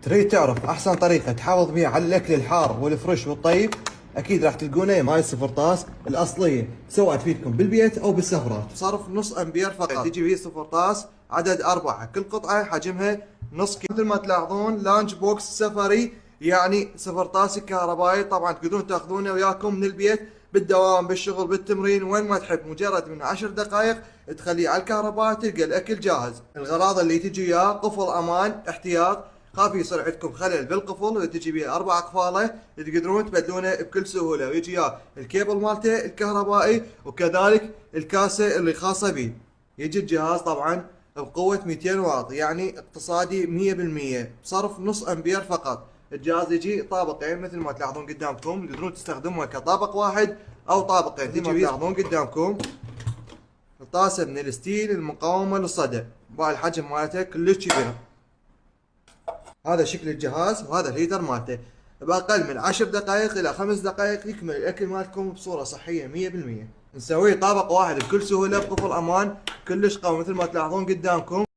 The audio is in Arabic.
تريد تعرف احسن طريقة تحافظ بيها على الاكل الحار والفريش والطيب؟ اكيد راح تلقونه ماي الصفر طاس الاصلية، سواء تفيدكم بالبيت او بالسفرات. صرف نص امبير فقط. تجي بيه صفر طاس عدد 4، كل قطعة حجمها نص كيلو. مثل ما تلاحظون لانش بوكس سفري، يعني صفر طاس كهربائي. طبعا تقدرون تاخذونه وياكم من البيت بالدوام بالشغل بالتمرين وين ما تحب. مجرد من 10 دقائق تخليه على الكهرباء تلقى الاكل جاهز. الغراض اللي تجي وياه قفل امان احتياط، خاف يصير عندكم خلل بالقفل وتجي بيه 4 قفاله تقدرون تبدلونه بكل سهوله. ويجي وياه الكيبل مالته الكهربائي وكذلك الكاسه اللي خاصه به. يجي الجهاز طبعا بقوه 200 واط، يعني اقتصادي 100%، بصرف نص امبير فقط. الجهاز يجي طابقين مثل ما تلاحظون قدامكم، تقدرون تستخدموه كطابق واحد او طابقين. تجي تلاحظون قدامكم الطاسه من الستيل المقاومه للصدى، الحجم مالته كلش كبير. هذا شكل الجهاز وهذا الهيتر مالته. باقل من 10 دقائق الى 5 دقائق يكمل الاكل مالتكم بصوره صحيه 100%. نسويه طابق واحد بكل سهوله بقفل امان كلش قوي مثل ما تلاحظون قدامكم.